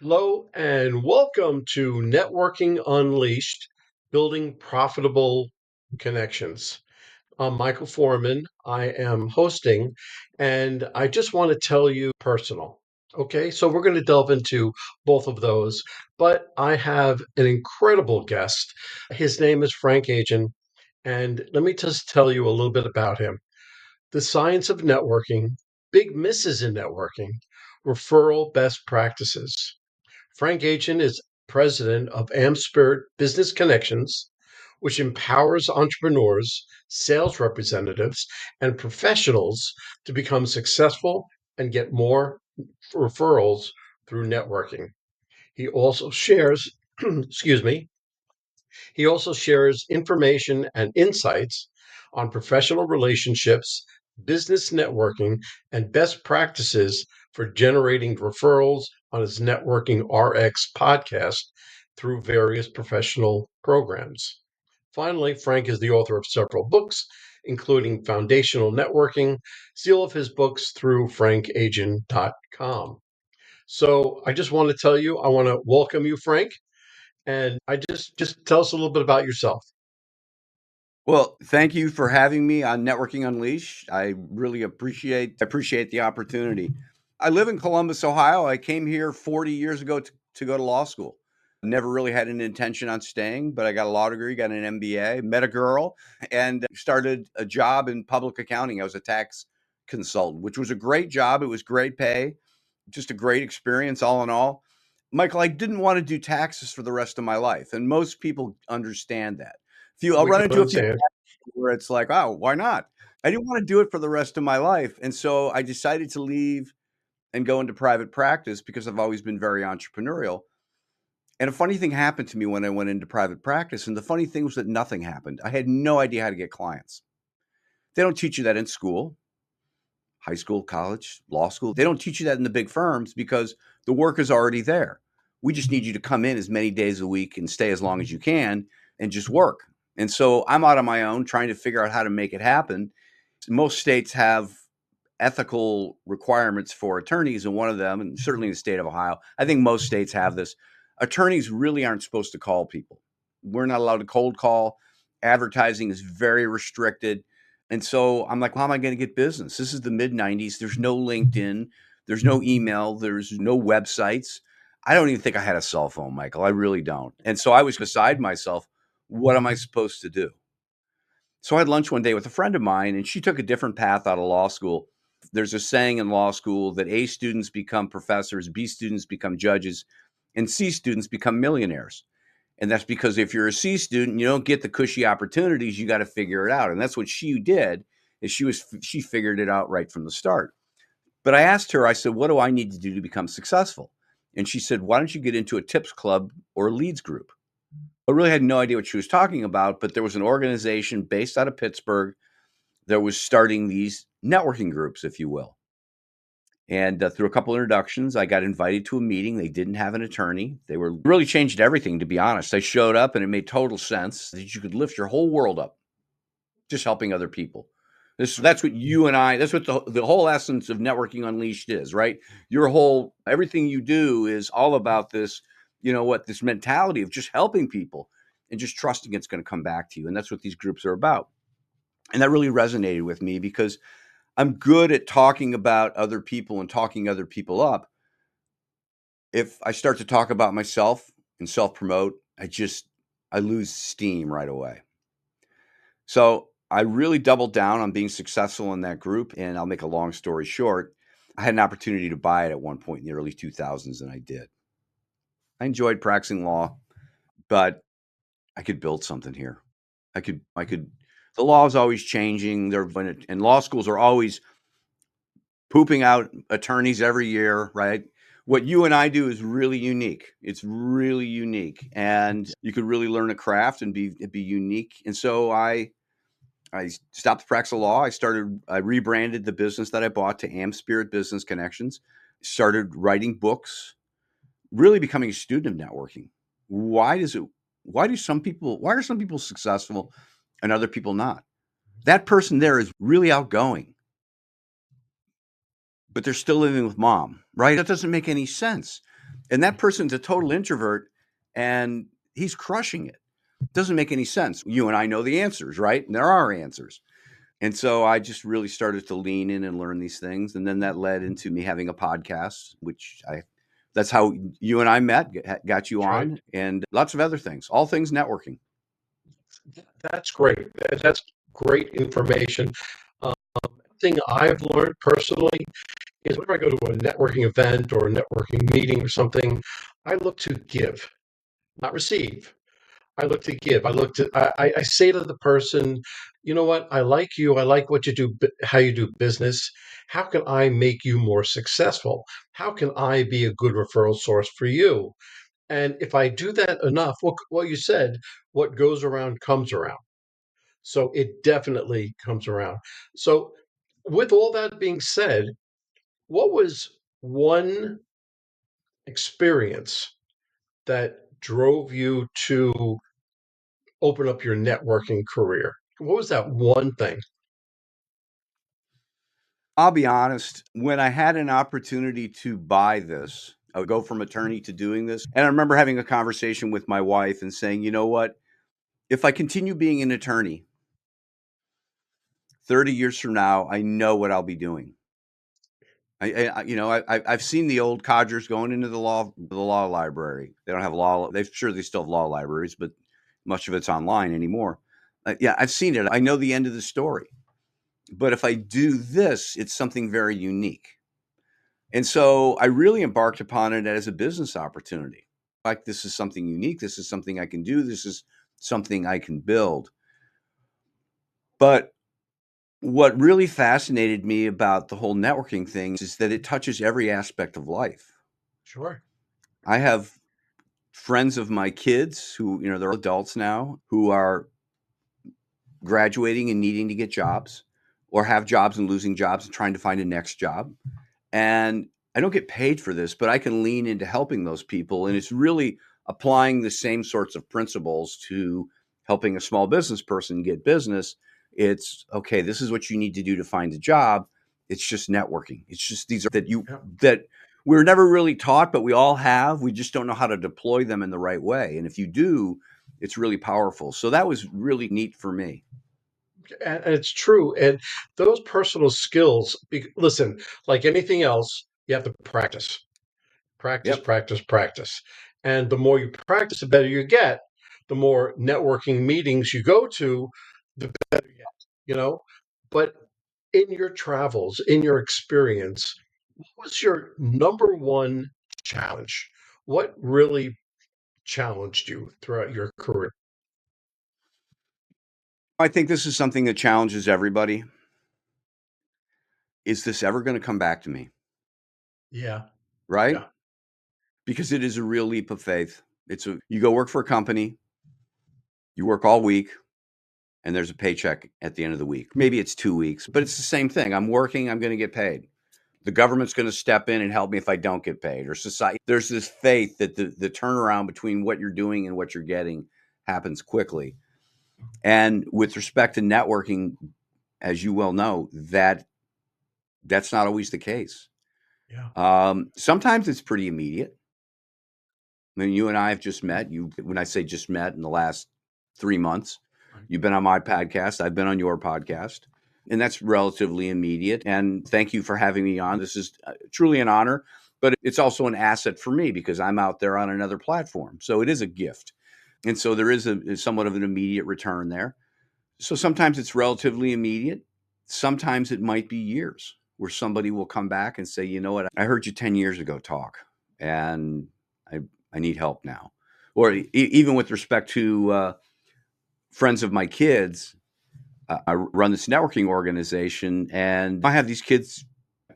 Hello and welcome to Networking Unleashed, Building Profitable Connections. I'm Michael Forman. I am hosting, and I just want to tell you personal. Okay, so we're going to delve into both of those, but I have an incredible guest. His name is Frank Agin, and let me just tell you a little bit about him. The science of networking, big misses in networking, referral best practices. Frank Agin is president of AmSpirit Business Connections, which empowers entrepreneurs, sales representatives, and professionals to become successful and get more referrals through networking. He also shares, excuse me, he also shares information and insights on professional relationships, business networking, and best practices for generating referrals on his Networking RX podcast through various professional programs. Finally, Frank is the author of several books, including Foundational Networking, seal of his books through frankagin.com. So I just want to tell you, I want to welcome you, Frank. And I just tell us a little bit about yourself. Well, thank you for having me on Networking Unleashed. I really appreciate the opportunity. I live in Columbus, Ohio. I came here 40 years ago to go to law school. Never really had an intention on staying, but I got a law degree, got an MBA, met a girl, and started a job in public accounting. I was a tax consultant, which was a great job. It was great pay, just a great experience all in all. Michael, I didn't want to do taxes for the rest of my life, and most people understand that. I'll We run can into a few understand. where it's like, oh, why not? I didn't want to do it for the rest of my life. And so I decided to leave and go into private practice because I've always been very entrepreneurial. And a funny thing happened to me when I went into private practice. And the funny thing was that nothing happened. I had no idea how to get clients. They don't teach you that in school, high school, college, law school. They don't teach you that in the big firms because the work is already there. We just need you to come in as many days a week and stay as long as you can and just work. And so I'm out on my own trying to figure out how to make it happen. Most states have ethical requirements for attorneys, and one of them, and certainly in the state of Ohio, I think most states have this. Attorneys really aren't supposed to call people. We're not allowed to cold call. Advertising is very restricted. And so I'm like, how am I going to get business? This is the mid 90s. There's no LinkedIn. There's no email. There's no websites. I don't even think I had a cell phone, Michael. I really don't. And so I was beside myself. What am I supposed to do? So I had lunch one day with a friend of mine, and she took a different path out of law school. There's a saying in law school that A students become professors, B students become judges, and C students become millionaires. And that's because if you're a C student, you don't get the cushy opportunities. You got to figure it out. And that's what she did. Is she figured it out right from the start. But I asked her, I said, what do I need to do to become successful? And she said, why don't you get into a tips club or a leads group? I really had no idea what she was talking about, but there was an organization based out of Pittsburgh that was starting these networking groups, if you will. And through a couple introductions, I got invited to a meeting. They didn't have an attorney. They were really changed everything, to be honest. I showed up and it made total sense that you could lift your whole world up just helping other people. That's what you and I, that's what the whole essence of Networking Unleashed is, right? Everything you do is all about this, this mentality of just helping people and just trusting it's going to come back to you. And that's what these groups are about. And that really resonated with me because I'm good at talking about other people and talking other people up. If I start to talk about myself and self-promote, I lose steam right away. So I really doubled down on being successful in that group. And I'll make a long story short. I had an opportunity to buy it at one point in the early 2000s, and I did. I enjoyed practicing law, but I could build something here. The law is always changing. And law schools are always pooping out attorneys every year, right? What you and I do is really unique. It's really unique. And you could really learn a craft and be unique. And so I stopped practicing law. I rebranded the business that I bought to AmSpirit Business Connections, started writing books, really becoming a student of networking. Why are some people successful and other people not? That person there is really outgoing, but they're still living with mom, right? That doesn't make any sense. And that person's a total introvert and he's crushing it. Doesn't make any sense. You and I know the answers, right? And there are answers. And so I just really started to lean in and learn these things. And then that led into me having a podcast, that's how you and I met, got you That's right. on, and lots of other things, all things networking. That's great. That's great information. Um, thing I've learned personally is whenever I go to a networking event or a networking meeting or something, I look to give, not receive. I look to give. I say to the person, you know what? I like you. I like what you do, how you do business. How can I make you more successful? How can I be a good referral source for you? And if I do that enough, what you said, what goes around comes around. So it definitely comes around. So, with all that being said, what was one experience that drove you to open up your networking career? What was that one thing? I'll be honest, when I had an opportunity to buy this, I would go from attorney to doing this. And I remember having a conversation with my wife and saying, you know what? If I continue being an attorney 30 years from now, I know what I'll be doing. I've seen the old codgers going into the law library. They don't have law. They still have law libraries, but much of it's online anymore. Yeah, I've seen it. I know the end of the story. But if I do this, it's something very unique. And so I really embarked upon it as a business opportunity. Like, this is something unique. This is something I can do. This is something I can build. But what really fascinated me about the whole networking thing is that it touches every aspect of life. Sure. I have friends of my kids who, they're adults now, who are graduating and needing to get jobs, or have jobs and losing jobs and trying to find a next job. And I don't get paid for this, but I can lean into helping those people. And it's really applying the same sorts of principles to helping a small business person get business. It's okay, this is what you need to do to find a job. It's just networking. It's just these are Yeah. that we're never really taught, but we all have. We just don't know how to deploy them in the right way. And if you do, it's really powerful. So that was really neat for me. And it's true. And those personal skills, listen, like anything else, you have to practice, practice, Yep. practice, practice. And the more you practice, the better you get. The more networking meetings you go to, the better you get, you know? But in your travels, in your experience, what was your number one challenge? What really challenged you throughout your career? I think this is something that challenges everybody. Is this ever going to come back to me? Yeah, Right? yeah, Because it is a real leap of faith. You go work for a company, you work all week, and there's a paycheck at the end of the week. Maybe it's 2 weeks, but it's the same thing. I'm working, I'm going to get paid. The government's going to step in and help me if I don't get paid, or society. There's this faith that the turnaround between what you're doing and what you're getting happens quickly. And with respect to networking, as you well know, that's not always the case. yeah. Sometimes it's pretty immediate. I mean, you and I have just met. When I say just met, in the last 3 months, Right. you've been on my podcast. I've been on your podcast, and that's relatively immediate. And thank you for having me on. This is truly an honor, but it's also an asset for me because I'm out there on another platform. So it is a gift, and so there is somewhat of an immediate return there. So sometimes it's relatively immediate. Sometimes it might be years where somebody will come back and say, you know what, I heard you 10 years ago talk, and I, I need help now. Or even with respect to friends of my kids, I run this networking organization, and I have these kids.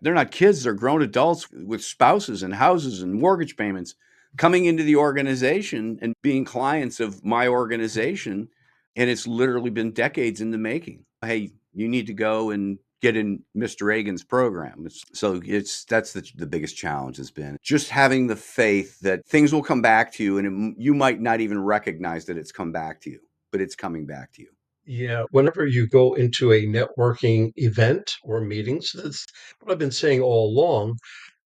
They're not kids, they're grown adults with spouses and houses and mortgage payments coming into the organization and being clients of my organization. And it's literally been decades in the making. Hey, you need to go and get in Mr. Agin's program. That's the biggest challenge has been just having the faith that things will come back to you, and you might not even recognize that it's come back to you, but it's coming back to you. Yeah, whenever you go into a networking event or meetings, that's what I've been saying all along.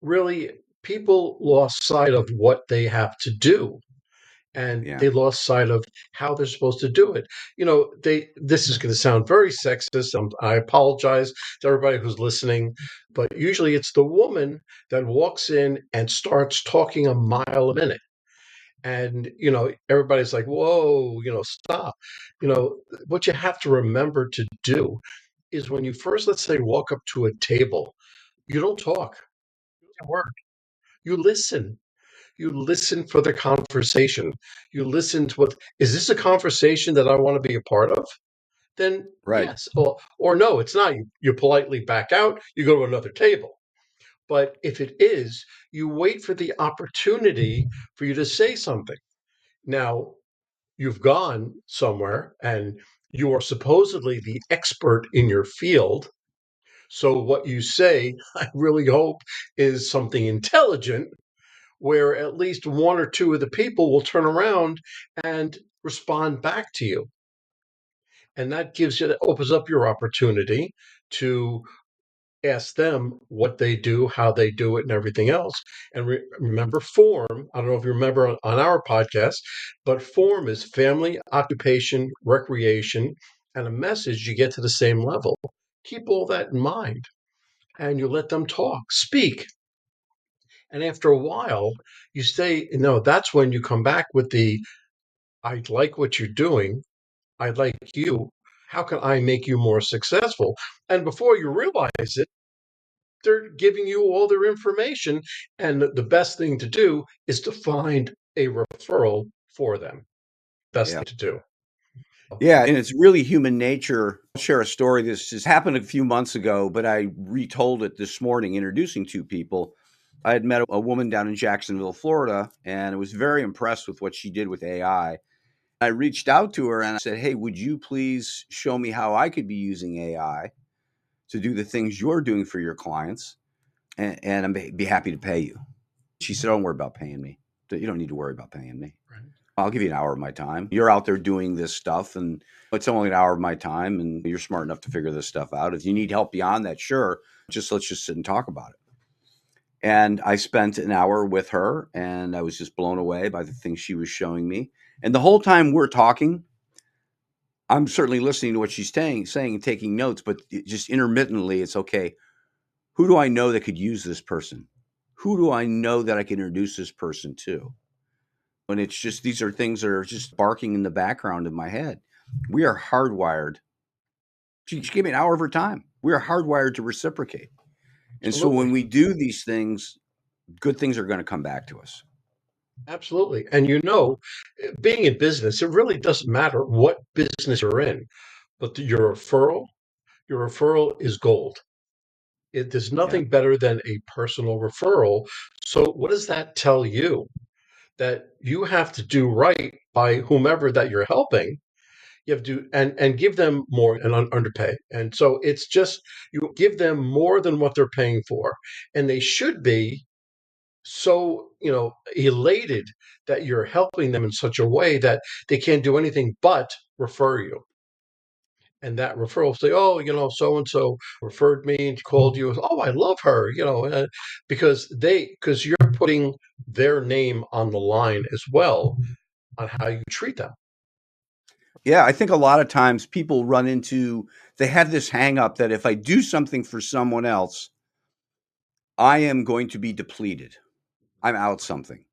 Really, people lost sight of what they have to do, and Yeah. they lost sight of how they're supposed to do it. This is going to sound very sexist. I apologize to everybody who's listening, but usually it's the woman that walks in and starts talking a mile a minute. And, everybody's like, whoa, stop. What you have to remember to do is when you first, let's say, walk up to a table, you don't talk, you don't word, you listen. You listen for the conversation. You listen to what is this a conversation that I want to be a part of? Then Right. yes, or no, it's not. You politely back out. You go to another table. But if it is, you wait for the opportunity for you to say something. Now, you've gone somewhere and you are supposedly the expert in your field. So what you say, I really hope, is something intelligent where at least one or two of the people will turn around and respond back to you. And that opens up your opportunity to ask them what they do, how they do it, and everything else. And remember, form. I don't know if you remember on our podcast, but form is family, occupation, recreation, and a message. You get to the same level. Keep all that in mind, and you let them talk, speak. And after a while, that's when you come back with I like what you're doing. I like you. How can I make you more successful? And before you realize it, they're giving you all their information. And the best thing to do is to find a referral for them. Best Yeah. thing to do. Yeah, and it's really human nature. I'll share a story. This just happened a few months ago, but I retold it this morning, introducing two people. I had met a woman down in Jacksonville, Florida, and I was very impressed with what she did with AI. I reached out to her and I said, "Hey, would you please show me how I could be using AI to do the things you're doing for your clients? And I'd be happy to pay you." She said, "Don't worry about paying me. You don't need to worry about paying me. Right. I'll give you an hour of my time. You're out there doing this stuff, and it's only an hour of my time, and you're smart enough to figure this stuff out. If you need help beyond that, sure, let's just sit and talk about it." And I spent an hour with her, and I was just blown away by the things she was showing me. And the whole time we're talking, I'm certainly listening to what she's saying and taking notes, but just intermittently, it's okay. Who do I know that could use this person? Who do I know that I can introduce this person to? And it's just, these are things that are just barking in the background of my head. We are hardwired. She gave me an hour of her time. We are hardwired to reciprocate. And so when Absolutely. we do these things, good things are going to come back to us. Absolutely. And being in business, it really doesn't matter what business you're in, but your referral is gold. There's Yeah. nothing better than a personal referral. So what does that tell you? That you have to do right by whomever that you're helping. You have to and give them more and underpay. And so it's just you give them more than what they're paying for, and they should be so elated that you're helping them in such a way that they can't do anything but refer you. And that referral say, oh, so and so referred me and called you. Oh, I love her, because you're putting their name on the line as well on how you treat them. Yeah. I think a lot of times people they have this hang up that if I do something for someone else, I am going to be depleted. I'm out something.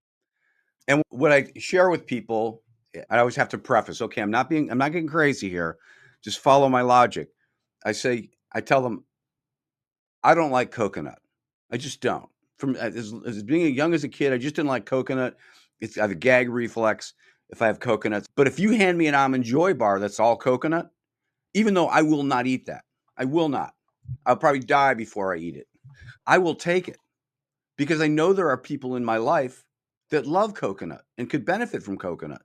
And what I share with people, I always have to preface, okay, I'm not getting crazy here. Just follow my logic. I tell them, I don't like coconut. I just don't. From as being young as a kid, I just didn't like coconut. I have a gag reflex if I have coconuts. But if you hand me an Almond Joy bar that's all coconut, even though I will not eat that, I will not. I'll probably die before I eat it. I will take it because I know there are people in my life that love coconut and could benefit from coconut.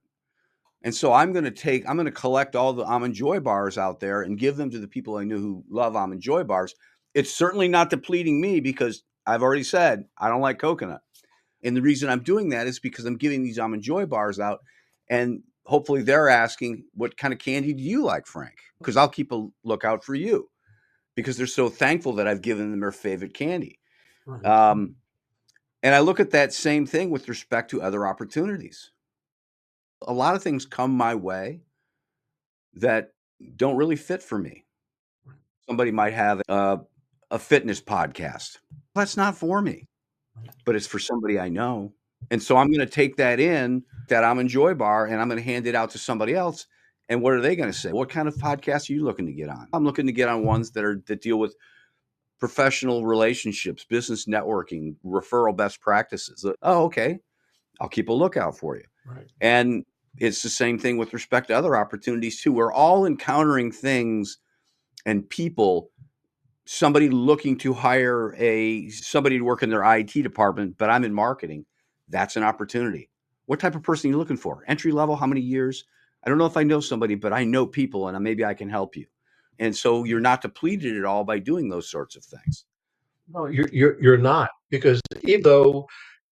And so I'm going to collect all the Almond Joy bars out there and give them to the people I know who love Almond Joy bars. It's certainly not depleting me because I've already said I don't like coconut. And the reason I'm doing that is because I'm giving these Almond Joy bars out, and hopefully they're asking, what kind of candy do you like, Frank? Because I'll keep a lookout for you because they're so thankful that I've given them their favorite candy. Right. Um, And I look at that same thing with respect to other opportunities. A lot of things come my way that don't really fit for me. Somebody might have a fitness podcast. That's not for me, but it's for somebody I know. And so I'm going to take that in that I'm Enjoy Bar and I'm going to hand it out to somebody else. And what are they going to say? What kind of podcast are you looking to get on? I'm looking to get on ones that deal with professional relationships, business networking, referral best practices. Oh, okay. I'll keep a lookout for you. Right. And it's the same thing with respect to other opportunities too. We're all encountering things and people, somebody looking to hire somebody to work in their IT department, but I'm in marketing. That's an opportunity. What type of person are you looking for? Entry level? How many years? I don't know if I know somebody, but I know people and maybe I can help you. And so you're not depleted at all by doing those sorts of things. No, you're not, because even though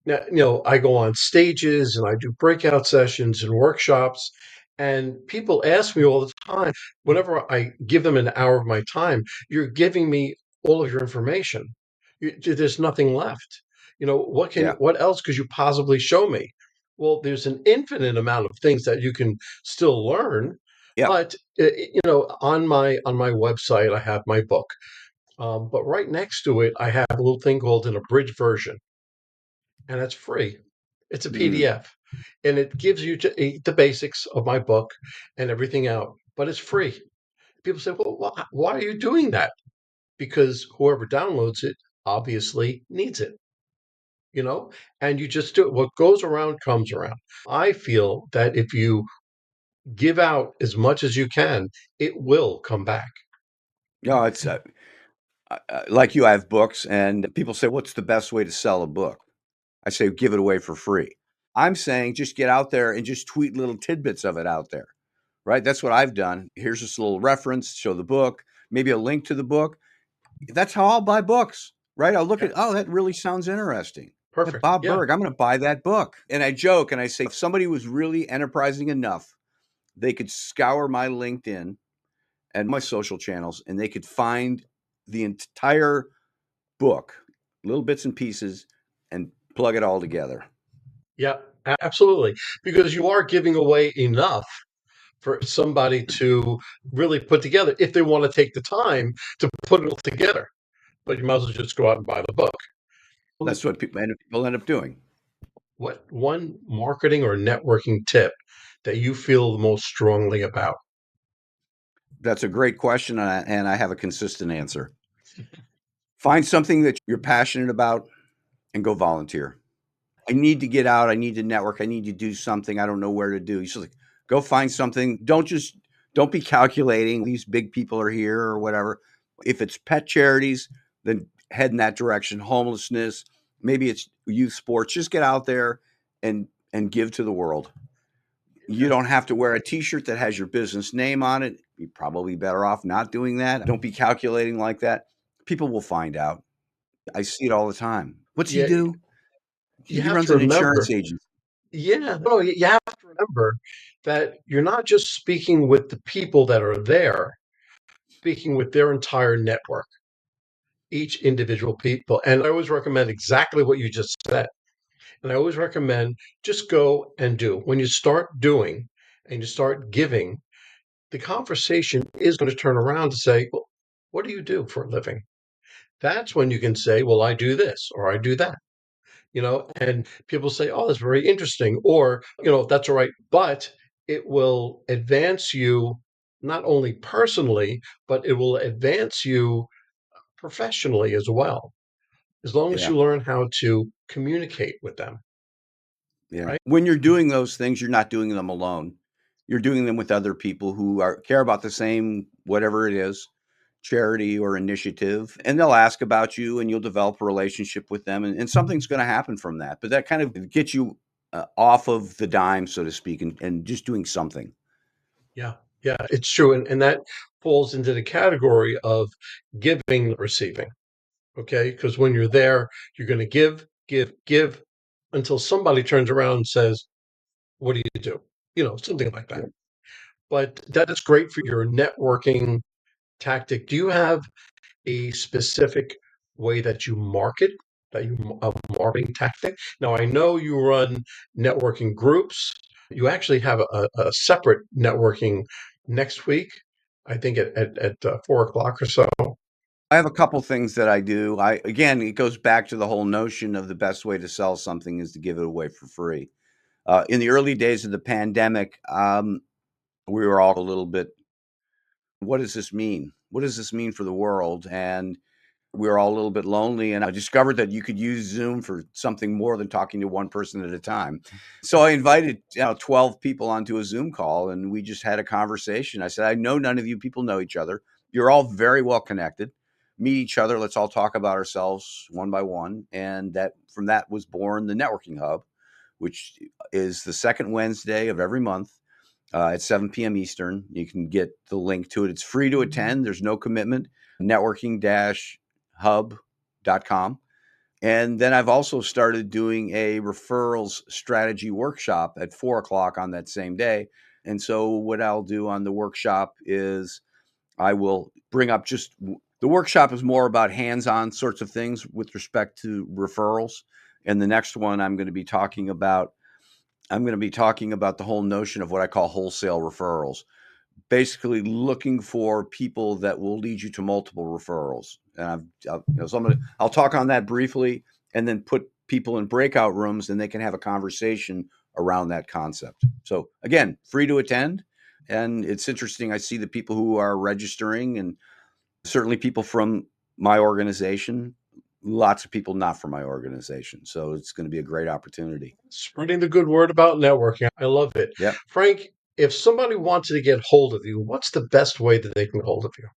now, I go on stages and I do breakout sessions and workshops, and people ask me all the time, whenever I give them an hour of my time, you're giving me all of your information. There's nothing left. Yeah. What else could you possibly show me? Well, there's an infinite amount of things that you can still learn, Yeah. but on my website, I have my book. But right next to it, I have a little thing called an abridged version, and it's free. It's a Mm. PDF, and it gives you the basics of my book and everything out, but it's free. People say, well, why are you doing that? Because whoever downloads it obviously needs it, you know, and you just do it. What goes around comes around. I feel that if you give out as much as you can, it will come back. No, it's like you, I have books, and people say, what's the best way to sell a book? I say, give it away for free. I'm saying just get out there and just tweet little tidbits of it out there, right? That's what I've done. Here's this little reference, show the book, maybe a link to the book. That's how I'll buy books, right? I'll look Yeah, at, oh, that really sounds interesting. That perfect. Bob Yeah, Berg, I'm going to buy that book. And I joke and I say, if somebody was really enterprising enough, they could scour my LinkedIn and my social channels and they could find the entire book, little bits and pieces, and plug it all together. yeah, absolutely. Because you are giving away enough for somebody to really put together if they want to take the time to put it all together. But you might as well just go out and buy the book. That's what people end up doing. What one marketing or networking tip that you feel the most strongly about? That's a great question, and I have a consistent answer. Find something that you're passionate about and go volunteer. I need to get out. I need to network. I need to do something. I don't know where to do. You should like, go find something. Don't be calculating. These big people are here or whatever. If it's pet charities, then head in that direction. Homelessness, maybe it's youth sports. Just get out there and give to the world. You Yeah, don't have to wear a T-shirt that has your business name on it. You're probably better off not doing that. Don't be calculating like that. People will find out. I see it all the time. What's he yeah. do? You He have runs to an remember. insurance agency. Yeah, no, you have to remember that you're not just speaking with the people that are there, speaking with their entire network, each individual people. And I always recommend exactly what you just said. And I always recommend just go and do. When you start doing and you start giving, the conversation is going to turn around to say, well, what do you do for a living? That's when you can say, well, I do this or I do that, and people say, oh, that's very interesting. Or, that's all right. But it will advance you not only personally, but it will advance you professionally as well, as long as Yeah. you learn how to communicate with them, Yeah. right? When you're doing those things, you're not doing them alone. You're doing them with other people who care about the same whatever it is, charity or initiative, and they'll ask about you and you'll develop a relationship with them and something's going to happen from that. But that kind of gets you off of the dime, so to speak, and just doing something. Yeah, yeah, it's true. And that falls into the category of giving, receiving. Okay. Because when you're there, you're going to give, give, give until somebody turns around and says, what do you do? Something like that. Yeah. But that is great for your networking tactic. Do you have a specific way that you market? a marketing tactic. Now, I know you run networking groups. You actually have a separate networking next week, I think at 4 o'clock or so. I have a couple things that I do. Again, it goes back to the whole notion of the best way to sell something is to give it away for free. In the early days of the pandemic, we were all a little bit, what does this mean? What does this mean for the world? And we were all a little bit lonely. And I discovered that you could use Zoom for something more than talking to one person at a time. So I invited 12 people onto a Zoom call, and we just had a conversation. I said, I know none of you people know each other. You're all very well connected. Meet each other. Let's all talk about ourselves one by one. And from that was born the Networking Hub, which is the second Wednesday of every month at 7 p.m. Eastern. You can get the link to it. It's free to attend. There's no commitment. Networking-hub.com. And then I've also started doing a referrals strategy workshop at 4 o'clock on that same day. And so what I'll do on the workshop is I will bring up the workshop is more about hands-on sorts of things with respect to referrals. And the next one I'm going to be talking about the whole notion of what I call wholesale referrals. Basically looking for people that will lead you to multiple referrals. And I'll talk on that briefly and then put people in breakout rooms and they can have a conversation around that concept. So again, free to attend. And it's interesting. I see the people who are registering and certainly people from my organization, lots of people not from my organization. So it's going to be a great opportunity. Spreading the good word about networking. I love it. Yep. Frank, if somebody wanted to get hold of you, what's the best way that they can get hold of you?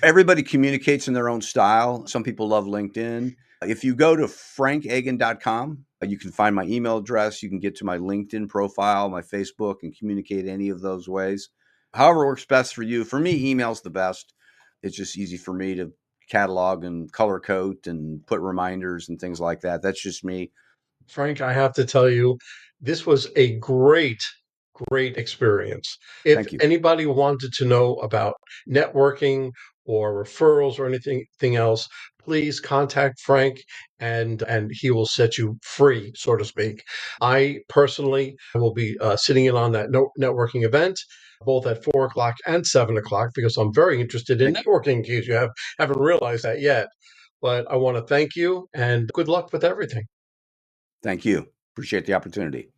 Everybody communicates in their own style. Some people love LinkedIn. If you go to frankagin.com, you can find my email address. You can get to my LinkedIn profile, my Facebook, and communicate any of those ways. However works best for you. For me, email's the best. It's just easy for me to catalog and color code and put reminders and things like that. That's just me. Frank, I have to tell you, this was a great experience. If Thank you. anybody wanted to know about networking or referrals or anything else, please contact Frank and he will set you free, so to speak. I personally will be sitting in on that networking event both at 4 o'clock and 7 o'clock because I'm very interested in networking in case you haven't realized that yet. But I want to thank you and good luck with everything. Thank you. Appreciate the opportunity.